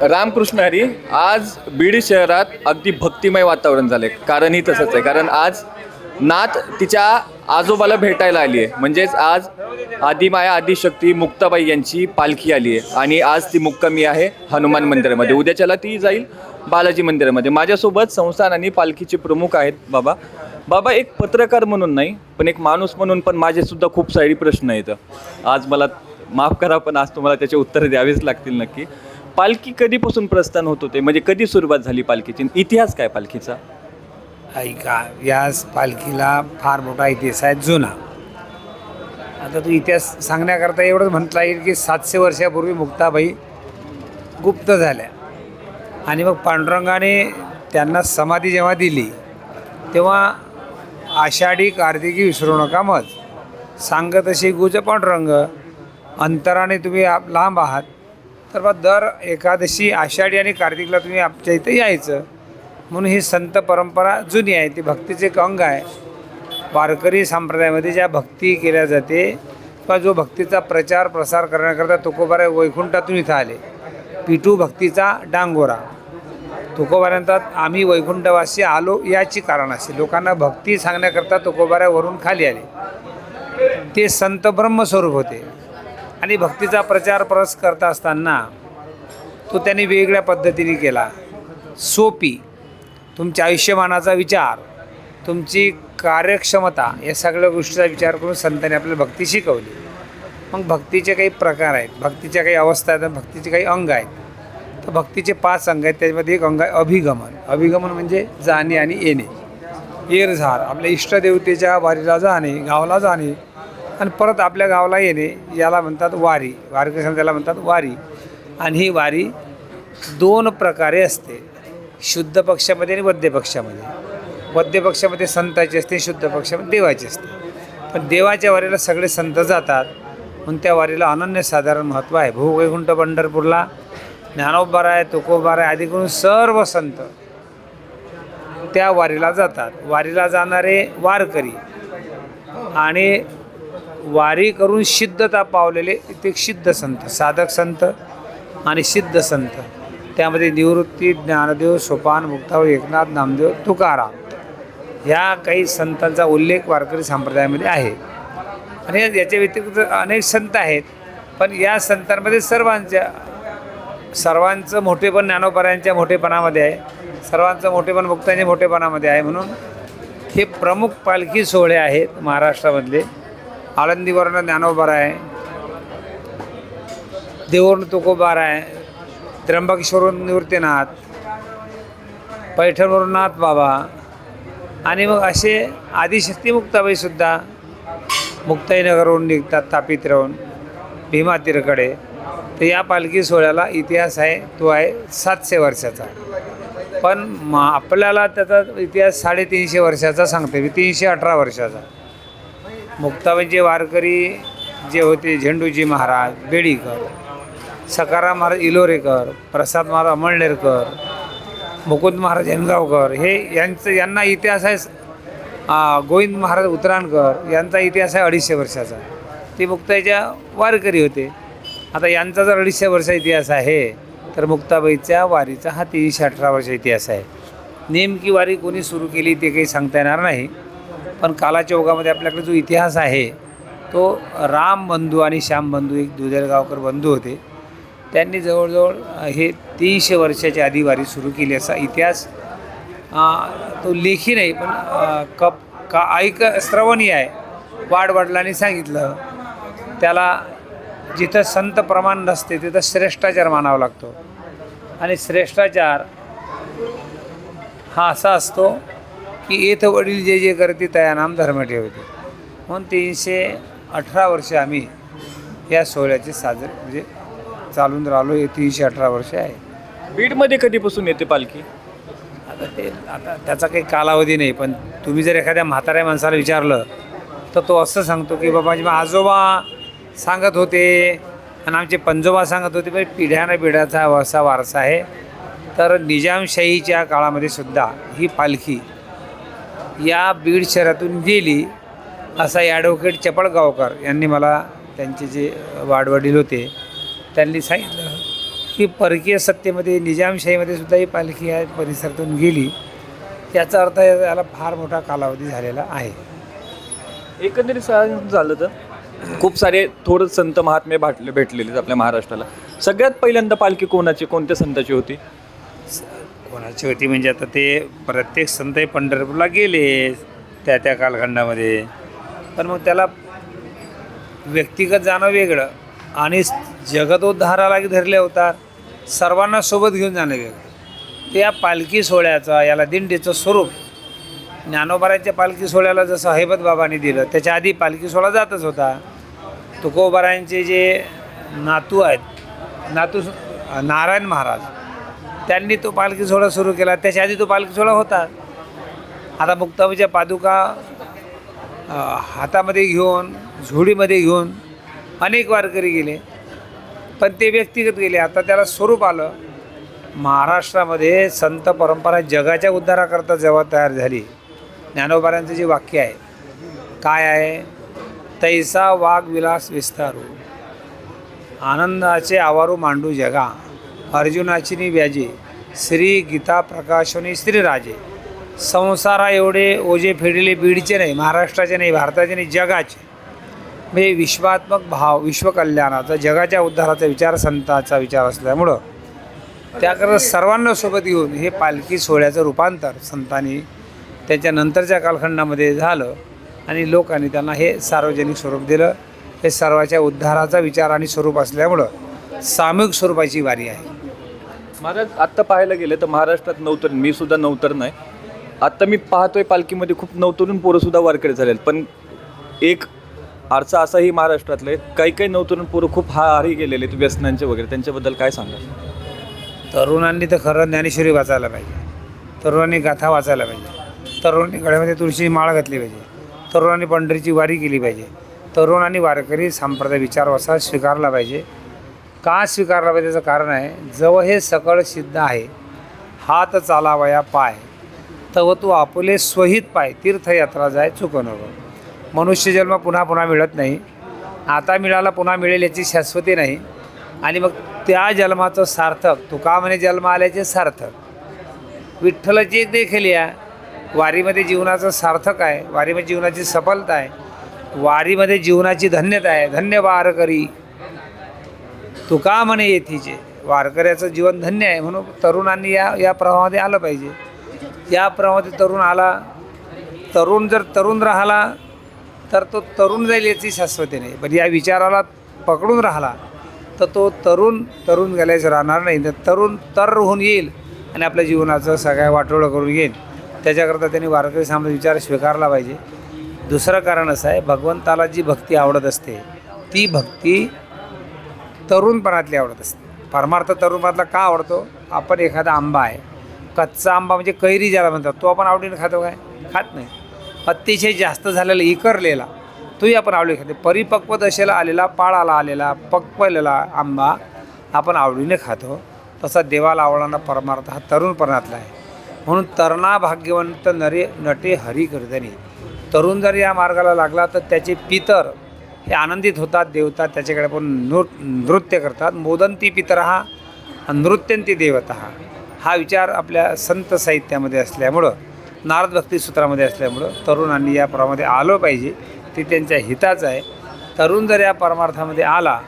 रामकृष्ण हरी. आज बीड शहरात अगदी भक्तिमय वातावरण झाले. कारणही तसंच आहे, कारण आज नात तिच्या आजोबाला भेटायला आली आहे. म्हणजेच आज आदिमाया आदिशक्ती मुक्ताबाई यांची पालखी आली आहे आणि आज ती मुक्कामी आहे हनुमान मंदिरामध्ये. उद्याच्याला ती जाईल बालाजी मंदिरामध्ये. माझ्यासोबत संस्थान आणि पालखीचे प्रमुख आहेत. बाबा एक पत्रकार म्हणून नाही, पण एक माणूस म्हणून पण माझेसुद्धा खूप सारे प्रश्न आहेत. आज मला माफ करा, पण आज तुम्हाला त्याचे उत्तरं द्यावेच लागतील नक्की. पालखी कधीपासून प्रस्थान होत होते, म्हणजे कधी सुरुवात झाली पालखीची, इतिहास काय पालखीचा? ऐका, या पालखीला फार मोठा इतिहास आहे, जुना. आता तो इतिहास सांगण्याकरता एवढंच म्हटलं येईल की 700 वर्षापूर्वी मुक्ताबाई गुप्त झाल्या आणि मग पांडुरंगाने त्यांना समाधी जेव्हा दिली तेव्हा आषाढी कार्तिकी विसरू नका मज, सांगत अशी गुज पांडुरंग, अंतराने तुम्ही लांब आहात तर बा दर एकादशी आषाढी आणि कार्तिकला तुम्ही आमच्या इथं यायचं. म्हणून ही संत परंपरा जुनी आहे, ती भक्तीचे एक अंग आहे. वारकरी संप्रदायामध्ये ज्या भक्ती केल्या जाते किंवा जो भक्तीचा प्रचार प्रसार करण्याकरता तुकोबाराय वैकुंठातून इथं आले. पिठू भक्तीचा डांगोरा. तुकोबारांतात आम्ही वैकुंठवासी आलो याची कारण असे, लोकांना भक्ती सांगण्याकरता तुकोबाराय वरून खाली आले. ते संत ब्रह्मस्वरूप होते आणि भक्तीचा प्रचार प्रस करता असताना तो त्यांनी वेगळ्या पद्धतीने केला. सोपी तुमच्या आयुष्यमानाचा विचार, तुमची कार्यक्षमता, या सगळ्या गोष्टीचा विचार करून संतांनी आपल्याला भक्ती शिकवली. मग भक्तीचे काही प्रकार आहेत, भक्तीच्या काही अवस्था आहेत, भक्तीचे काही अंग आहेत. तर भक्तीचे 5 अंग आहेत. त्याच्यामध्ये एक अंग आहे अभिगमन. अभिगमन म्हणजे जाणे आणि येणे, येरझार, आपल्या इष्टदेवतेच्या वारीला जाणे, गावाला जाणे आणि परत आपल्या गावाला येणे, याला म्हणतात वारी. वारकरी त्याला म्हणतात वारी. आणि ही वारी 2 प्रकारे असते, शुद्ध पक्षामध्ये आणि वद्य पक्षामध्ये. वद्य पक्षामध्ये संताची असते, शुद्ध पक्षामध्ये देवाची असते. पण देवाच्या वारीला सगळे संत जातात, म्हणून त्या वारीला अनन्यसाधारण महत्त्व आहे. भूवैकुंठ पंढरपूरला ज्ञानोबाराय, तुकोबाराय आदी करून सर्व संत त्या वारीला जातात. वारीला जाणारे वारकरी आणि वारी करून सिद्धता पावलेले ते सिद्ध संत, साधक संत आणि सिद्ध संत. त्यामध्ये निवृत्ती, ज्ञानदेव, सोपान, मुक्ताबाई, एकनाथ, नामदेव, तुकाराम ह्या काही संतांचा उल्लेख वारकरी संप्रदायामध्ये आहे. आणि याच्या व्यतिरिक्त अनेक संत आहेत, पण या संतांमध्ये सर्वांचं मोठेपण ज्ञानोबारायांच्या मोठेपणामध्ये आहे, सर्वांचं मोठेपण मुक्तांच्या मोठेपणामध्ये आहे. म्हणून हे प्रमुख पालखी सोहळे आहेत महाराष्ट्रामधले. आळंदीवरून ज्ञानोबाराय, देऊळवरून तुकोबाराय, त्र्यंबकेश्वरवरून निवृत्तीनाथ, पैठणवरून नाथ बाबा आणि मग असे आदिशक्ती मुक्ताबाईसुद्धा मुक्ताईनगरवरून निघतात, तापीतीराहून भीमातीरकडे. तर या पालखी सोहळ्याला इतिहास आहे, तो आहे 700 वर्षाचा. पण आपल्याला त्याचा इतिहास 350 वर्षाचा सांगते, 318 वर्षाचा. मुक्ताबाईंचे वारकरी जे होते, झेंडूजी महाराज बेडीकर, सकाराम महाराज इलोरेकर, प्रसाद महाराज अमळनेरकर, मुकुंद महाराज हेनगावकर, हे यांना इतिहास आहे. गोविंद महाराज उतराणकर यांचा इतिहास आहे 250 वर्षाचा. ते मुक्ताईच्या वारकरी होते. आता यांचा जर 250 वर्षाचा इतिहास आहे, तर मुक्ताबाईच्या वारीचा हा 318 वर्षाचा इतिहास आहे. नेमकी वारी कोणी सुरू केली ते काही सांगता येणार नाही, पण कालाच्या ओघामध्ये आपल्याकडे जो इतिहास आहे तो रामबंधू आणि श्यामबंधू, एक दुधेरगावकर बंधू होते. त्यांनी जवळजवळ हे 300 वर्षाच्या आधी वारी सुरू केली असा इतिहास तो लेखी नाही, पण श्रवणीय आहे. वाडवडिलांनी सांगितलं. त्याला जिथं संत प्रमाण नसते तिथं श्रेष्ठाचार मानावा लागतो. आणि श्रेष्ठाचार हा असा असतो की येथ वडील जे जे करते तया नाम धर्म ठेवते. म्हणून 318 वर्ष आम्ही या सोहळ्याचे साजरे म्हणजे चालून राहिलो. हे 318 वर्ष आहे. बीडमध्ये कधीपासून येते पालखी? आता त्याचा काही कालावधी नाही, पण तुम्ही जर एखाद्या म्हाताऱ्या माणसाला विचारलं तर तो असं सांगतो की बाबा माझे आजोबा सांगत होते आणि आमचे पंजोबा सांगत होते. पण पिढ्यानं पिढ्याचा असा वारसा आहे. तर निजामशाहीच्या काळामध्ये सुद्धा ही पालखी या बीड शहरातून गेली असा ॲडव्होकेट चपळगावकर यांनी मला, त्यांचे जे वाडवडील होते त्यांनी सांगितलं की परकीय सत्तेमध्ये निजामशाहीमध्ये सुद्धा ही पालखी या परिसरातून गेली. याचा अर्थ याला फार मोठा कालावधी झालेला आहे. एकंदरीत सांगायचं झालं तर खूप सारे थोडं संत महात्मे भेटलेले आहेत आपल्या महाराष्ट्राला. सगळ्यात पहिल्यांदा पालखी कोणत्या संताची होती? कोणाची होती म्हणजे आता ते प्रत्येक संत पंढरपूरला गेले त्या कालखंडामध्ये, पण मग त्याला व्यक्तिगत जाणं वेगळं आणि जगदोद्धाराला धरले होता सर्वांना सोबत घेऊन जाणं वेगळं. त्या पालखी सोहळ्याचा याला दिंडीचं स्वरूप ज्ञानोबारांच्या पालखी सोहळ्याला जसं हैबत बाबांनी दिलं, त्याच्या आधी पालखी सोहळा जातच होता. तुकोबारांचे जे नातू नारायण महाराज त्यांनी तो पालखी सोहळा सुरू केला. त्याच्या आधी तो पालखी सोहळा होता. आता मुक्ताबाईच्या पादुका हातामध्ये घेऊन झोळीमध्ये घेऊन अनेक वारकरी गेले, पण ते व्यक्तिगत गेले. आता त्याला स्वरूप आलं. महाराष्ट्रामध्ये संत परंपरा जगाच्या उद्धाराकरता जेव्हा तयार झाली, ज्ञानोबारांचं जे वाक्य आहे काय आहे, तैसा वाघ विलास विस्तारू, आनंदाचे आवारू मांडू जगा, अर्जुनाची नि व्याजे, श्री गीता प्रकाशनी श्रीराजे, संसारा एवढे ओझे फेडले बीडचे नाही, महाराष्ट्राचे नाही, भारताचे नाही, जगाचे. म्हणजे विश्वात्मक भाव, विश्वकल्याणाचा, जगाच्या उद्धाराचा विचार संतांचा विचार असल्यामुळं त्याकरता सर्वांना सोबत घेऊन हे पालखी सोहळ्याचं रूपांतर संतांनी त्याच्यानंतरच्या कालखंडामध्ये झालं आणि लोकांनी त्यांना हे सार्वजनिक स्वरूप दिलं. हे सर्वाच्या उद्धाराचा विचार आणि स्वरूप असल्यामुळं सामूहिक स्वरूपाची वारी आहे. महाराज आत्ता पाहायला गेलं तर महाराष्ट्रात नवतरुण, मी सुद्धा नवतरुण आहे, आत्ता मी पाहतोय पालखीमध्ये खूप नवतरुण पोरंसुद्धा वारकरी झालेत. पण एक आरसा असाही महाराष्ट्रातलं आहे, काही नवतरुण पोरं खूप हारी गेलेले आहेत व्यसनांचे वगैरे, त्यांच्याबद्दल काय सांगा? तरुणांनी तर खरं ज्ञानेश्वरी वाचायला पाहिजे, तरुणांनी गाथा वाचायला पाहिजे, तरुणांनी गळ्यामध्ये तुळशीची माळ घातली पाहिजे, तरुणांनी पंढरीची वारी केली पाहिजे, तरुणांनी वारकरी संप्रदाय विचार वसा स्वीकारला पाहिजे. का स्वीकारला पाहिजे त्याचं कारण आहे, जवळ हे सकळ सिद्ध आहे, हात चालावया पाय, तव तू आपुले स्वहित पाय, तीर्थयात्रा जाय चुकू नको. मनुष्य जन्म पुन्हा पुन्हा मिळत नाही. आता मिळाला पुन्हा मिळेल याची शाश्वती नाही. आणि मग त्या जन्माचं सार्थक, तुका म्हणे जन्म आल्याचे सार्थक, विठ्ठलाची एक देखील या वारीमध्ये जीवनाचं सार्थक आहे, वारीमध्ये जीवनाची सफलता आहे, वारीमध्ये जीवनाची धन्यता आहे. धन्य वारकरी तुका म्हणे येथीचे, वारकऱ्याचं जीवन धन्य आहे. म्हणून तरुणांनी या प्रवाहामध्ये आलं पाहिजे. या प्रवाहामध्ये तरुण आला, तरुण जर तरुण राहिला तर तो तरुण जाईल याची शाश्वती नाही. पण या विचाराला पकडून राहिला तर तो तरुण गेल्याचं राहणार नाही. तर तरुण होऊन येईल आणि आपल्या जीवनाचं सगळ्या वाटोळं करून येईल. त्याच्याकरता त्यांनी वारकरी समाज विचार स्वीकारला पाहिजे. दुसरं कारण असं आहे, भगवंताला जी भक्ती आवडत असते ती भक्ती तरुणपणातली आवडत असते. परमार्थ तरुणपणातला का आवडतो? आपण एखादा आंबा आहे, कच्चा आंबा म्हणजे कैरी ज्याला म्हणतात, तो आपण आवडीने खातो काय? खात नाही. अतिशय जास्त झालेला इकरलेला तोही आपण आवडीने खातो. परिपक्व दशेला आलेला, पाळाला आलेला, पक्वलेला आंबा आपण आवडीने खातो. तसा देवाला आवडणारा परमार्थ हा तरुणपणातला आहे. म्हणून तरुणा भाग्यवंत नटे हरी कीर्तनी. तरुण जर या मार्गाला लागला तर त्याचे पितर हे आनंदित होतात, देवता त्याच्याकडे पण नृत्य करतात. मोदंती पितरहा नृत्यंती देवता. हा विचार आपल्या संत साहित्यामध्ये असल्यामुळं, नारद भक्ती सूत्रामध्ये असल्यामुळं तरुणांनी या प्रमाणे आलं पाहिजे. ते त्यांच्या हिताचं आहे. तरुण जर या परमार्थामध्ये आला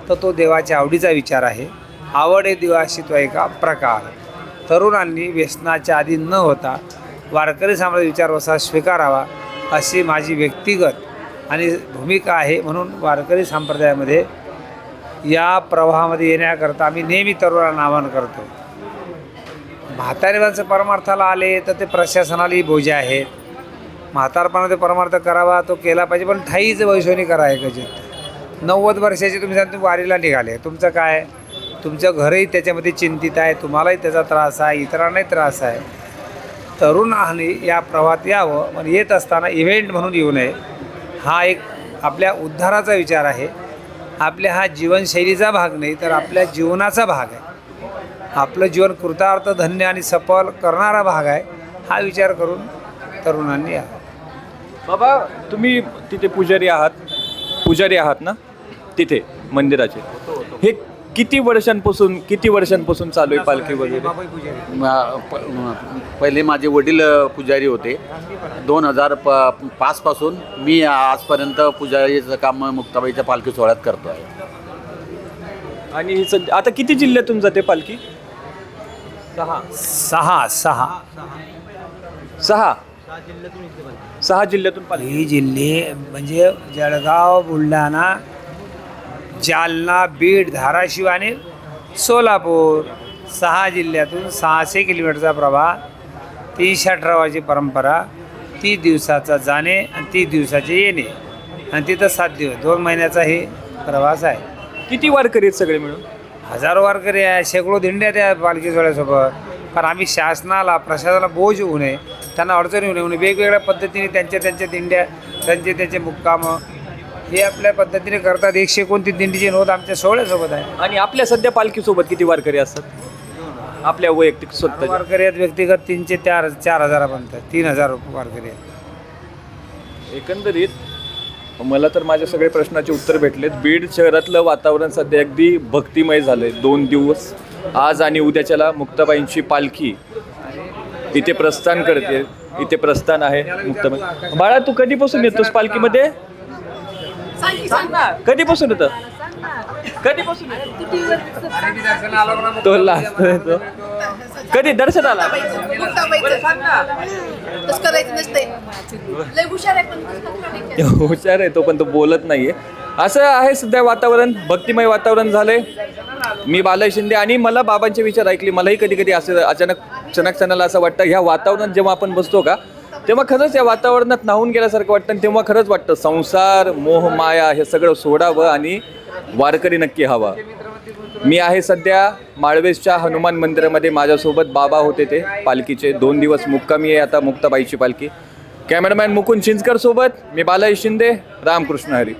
तर तो देवाच्या आवडीचा विचार आहे. आवडे दिवाशी तो एका प्रकार. तरुणांनी व्यसनाच्या आधी न होता वारकरी समाज विचार वसा स्वीकारावा अशी माझी व्यक्तिगत आणि भूमिका आहे. म्हणून वारकरी संप्रदायामध्ये या प्रवाहामध्ये येण्याकरता आम्ही नेहमी तरुणांना आवाहन करतो. म्हातारी माणसं परमार्थाला आले तर ते प्रशासनालाही बोजे आहेत. म्हातारपणामध्ये परमार्थ करावा तो केला पाहिजे, पण ठाईच वैशोनी करा. एकचित 90 वर्षाचे तुम्ही सांगता वारीला निघाले, तुमचं काय? तुमचं घरही त्याच्यामध्ये चिंतित आहे, तुम्हालाही त्याचा त्रास आहे, इतरांनाही त्रास आहे. तरुणांनी या प्रवाहात यावं, पण येत असताना इव्हेंट म्हणून येऊ नये. हा एक आपल्या उद्धाराचा विचार आहे. आपल्या हा जीवनशैलीचा भाग नाही तर आपल्या जीवनाचा भाग आहे. आपलं जीवन कृतार्थ, धन्य आणि सफल करणारा भाग आहे. हा विचार करून तरुणांनी यावं. बाबा तुम्ही तिथे पुजारी आहात ना तिथे मंदिराचे, हे किती वर्षांपासून चालू आहे पालखी वगैरे? पहिले माझे वडील पुजारी होते. 2005 पासून मी आजपर्यंत पुजारीचं काम मुक्ताबाईच्या पालखी सोहळ्यात करतो आहे. आणि आता किती जिल्ह्यातून जाते पालखी? 6 जिल्ह्यातून पालखी. ही जिल्हे म्हणजे जळगाव, बुलढाणा, जालना, बीड, धाराशिव आणि सोलापूर 6 जिल्ह्यातून 600 किलोमीटरचा प्रवाह, 318 परंपरा, 30 दिवसाचा जाणे आणि 30 दिवसाचे येणे आणि तिथं 7 दिवस 2 महिन्याचा हे प्रवास आहे. किती वारकरी आहेत सगळे मिळून? हजारो वारकरी आहे, शेकडो दिंड्या त्या पालखी सोहळ्यासोबत. पण आम्ही शासनाला प्रशासनाला बोज होऊ नये, त्यांना अडचण येऊ नये म्हणून वेगवेगळ्या पद्धतीने त्यांच्या दिंड्या, त्यांचे मुक्कामं हे आपल्या पद्धतीने करतात. 129 दिंडीची नोंद आमच्या सोहळ्यासोबत आहे. आणि आपल्या सध्या पालखीसोबत किती वारकरी असतात? आपल्या वैयक्तिक स्वतः वारकरी आहेत व्यक्तिगत 3 ते 4 हजारापर्यंत 3000 वारकरी आहेत. एकंदरीत मला तर माझ्या सगळे प्रश्नाचे उत्तर भेटलेत. बीड शहरातलं वातावरण सध्या अगदी भक्तिमय झालंय. 2 दिवस आज आणि उद्याच्याला मुक्ताबाईंची पालखी इथे प्रस्थान करते. इथे प्रस्थान आहे मुक्ताबाई. बाळा, तू कधीपासून येतोस पालखीमध्ये? कधीपासून येतं? कधीपासून तो लास्ट येतो. कधी दर्शन आला? हुशार आहे तो, पण तो बोलत नाहीये. असं आहे सध्या वातावरण, भक्तिमय वातावरण झालंय. मी बालय शिंदे आणि मला बाबांचे विचार ऐकले. मलाही कधी कधी असं अचानक क्षणाला असं वाटतं, ह्या वातावरणात जेव्हा आपण बसतो का, तेव्हा खरंच या वातावरणात नाहून गेल्यासारखं वाटतं. आणि तेव्हा खरंच वाटतं संसार, मोह, माया हे सगळं सोडावं आणि वारकरी नक्की हवा. मी आहे सध्या माळवेसच्या हनुमान मंदिरामध्ये. माझ्यासोबत बाबा होते, ते पालखीचे 2 दिवस मुक्कामी आहे आता मुक्ताबाईची पालखी. कॅमेरामॅन मुकुंद चिंचकर सोबत मी बालय शिंदे. रामकृष्ण हरी.